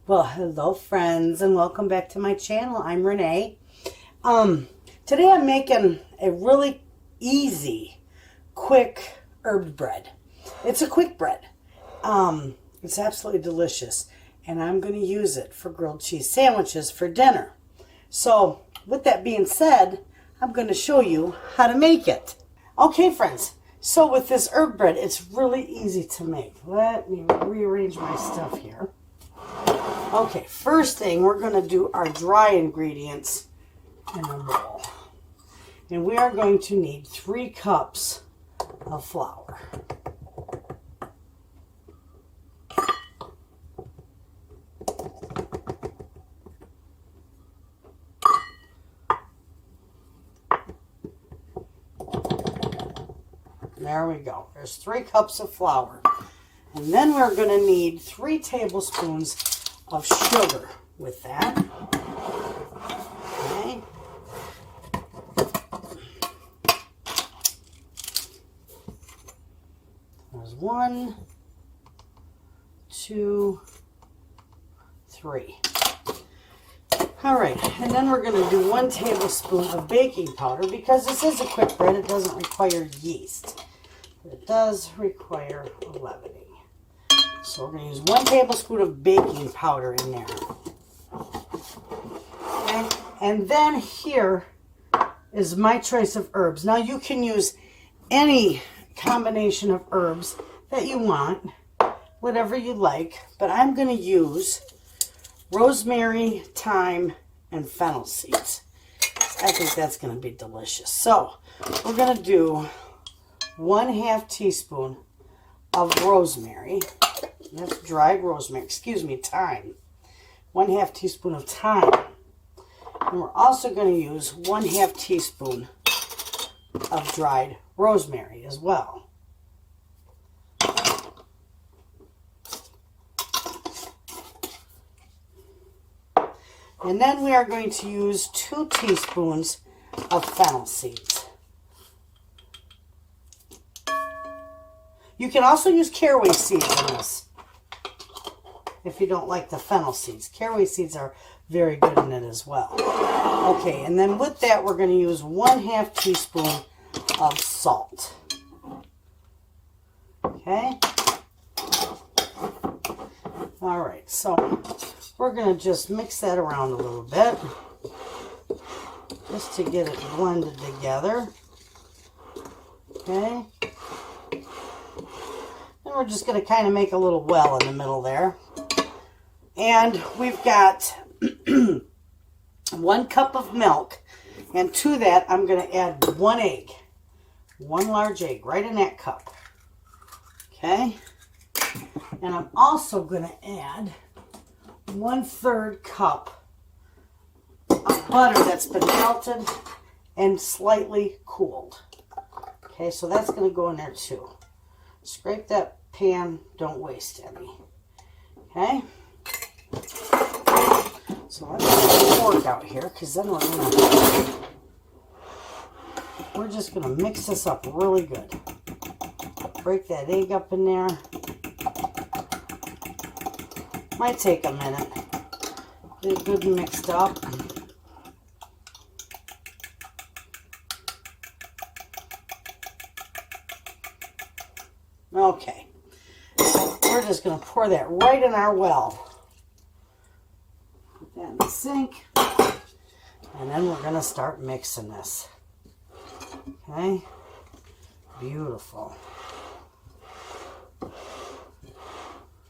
Well, hello friends, and welcome back to my channel. I'm Renee. Today I'm making a really easy, quick herb bread. It's a quick bread. It's absolutely delicious, and I'm going to use it for grilled cheese sandwiches for dinner. So, with that being said, I'm going to show you how to make it. Okay, friends. So with this herb bread, it's really easy to make. Let me rearrange my stuff here. Okay, first thing, we're going to do our dry ingredients in a bowl. And we are going to need 3 cups of flour. There we go. There's 3 cups of flour. And then we're going to need 3 tablespoons of sugar with that. Okay. There's 1, 2, 3. All right, and then we're going to do 1 tablespoon of baking powder because this is a quick bread. It doesn't require yeast. It does require leavening. So we're going to use 1 tablespoon of baking powder in there. Okay. And then here is my choice of herbs. Now you can use any combination of herbs that you want, whatever you like, but I'm going to use rosemary, thyme, and fennel seeds. I think that's going to be delicious. So we're going to do 1/2 teaspoon of rosemary. That's dried rosemary, thyme. 1/2 teaspoon of thyme. And we're also going to use 1/2 teaspoon of dried rosemary as well. And then we are going to use 2 teaspoons of fennel seeds. You can also use caraway seeds in this if you don't like the fennel seeds. Caraway seeds are very good in it as well. Okay, and then with that we're going to use 1/2 teaspoon of salt. Okay? Alright, so we're going to just mix that around a little bit just to get it blended together. Okay? And we're just going to kind of make a little well in the middle there. And we've got 1 cup of milk. And to that, I'm going to add 1 egg. 1 large egg right in that cup. Okay? And I'm also going to add 1/3 cup of butter that's been melted and slightly cooled. Okay, so that's going to go in there too. Scrape that pan, don't waste any. Okay? So let's get the fork out here because then we're just going to mix this up really good. Break that egg up in there. Might take a minute. Get it good and mixed up. Okay. So we're just going to pour that right in our well. Put that in the sink. And then we're going to start mixing this. Okay. Beautiful.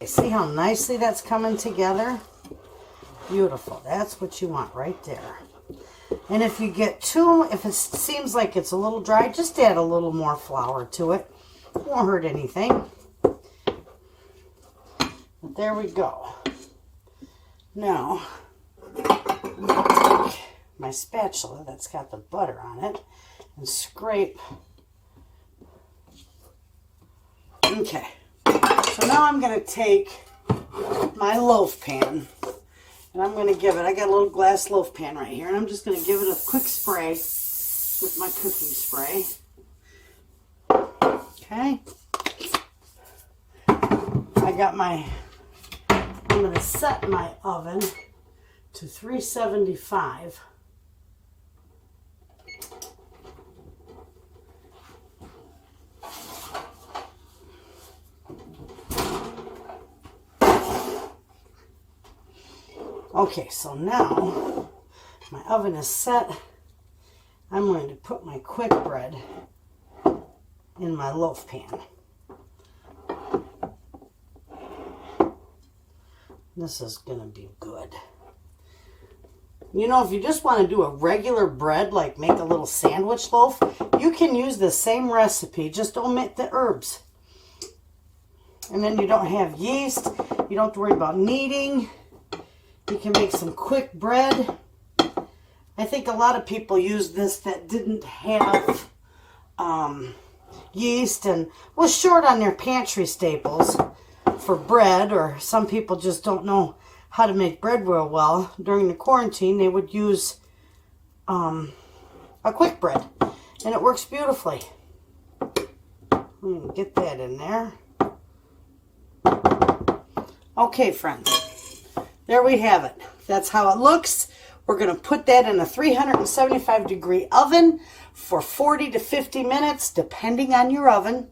See how nicely that's coming together? Beautiful. That's what you want right there. And if you get if it seems like it's a little dry, just add a little more flour to it. It won't hurt anything. But there we go. Now, I'm going to take my spatula that's got the butter on it and scrape. Okay. So now I'm going to take my loaf pan and I'm going to give it, I got a little glass loaf pan right here, and I'm just going to give it a quick spray with my cooking spray. Okay. I got my I'm going to set my oven to 375. Okay, so now my oven is set. I'm going to put my quick bread in my loaf pan. This is going to be good. You know, if you just want to do a regular bread, like make a little sandwich loaf, you can use the same recipe, just omit the herbs. And then you don't have yeast, you don't have to worry about kneading. You can make some quick bread. I think a lot of people use this that didn't have yeast and was short on their pantry staples for bread, or some people just don't know how to make bread real well. During the quarantine, they would use a quick bread, and it works beautifully. Get that in there. Okay, friends. There we have it. That's how it looks. We're going to put that in a 375 degree oven for 40 to 50 minutes, depending on your oven.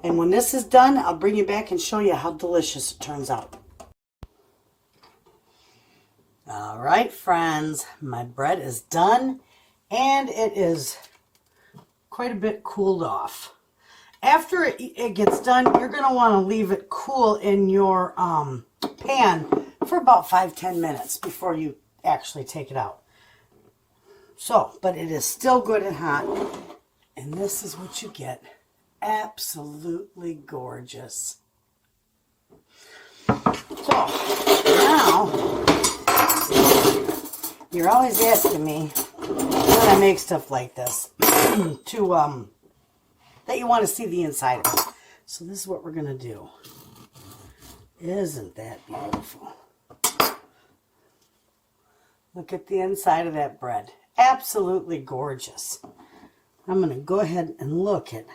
And when this is done, I'll bring you back and show you how delicious it turns out. All right, friends, my bread is done, and it is quite a bit cooled off. After it gets done, you're going to want to leave it cool in your pan for about 5-10 minutes before you actually take it out. So, but it is still good and hot, and this is what you get. Absolutely gorgeous. So, now, you're always asking me when I make stuff like this that you want to see the inside of it. So this is what we're going to do. Isn't that beautiful? Look at the inside of that bread. Absolutely gorgeous. I'm going to go ahead and look at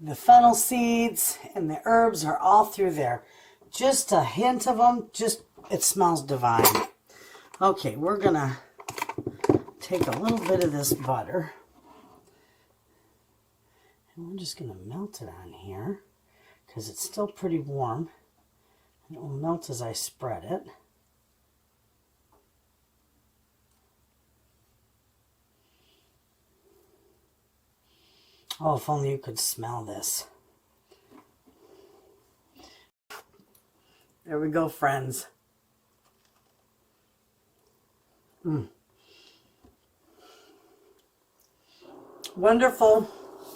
the fennel seeds, and the herbs are all through there. Just a hint of them. It smells divine. Okay, we're going to take a little bit of this butter, and we're just going to melt it on here because it's still pretty warm. And it will melt as I spread it. Oh, if only you could smell this. There we go, friends. Wonderful.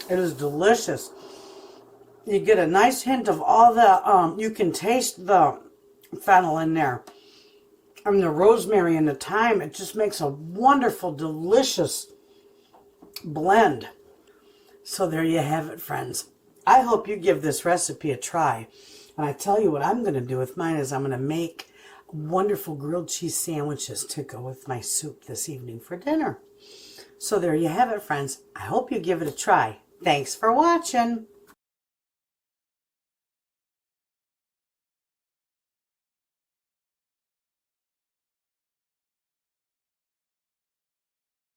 It is delicious. You get a nice hint of all the, you can taste the fennel in there. And the rosemary and the thyme. It just makes a wonderful, delicious blend. So there you have it, friends. I hope you give this recipe a try. And I tell you what I'm going to do with mine is I'm going to make wonderful grilled cheese sandwiches to go with my soup this evening for dinner. So there you have it, friends. I hope you give it a try. Thanks for watching.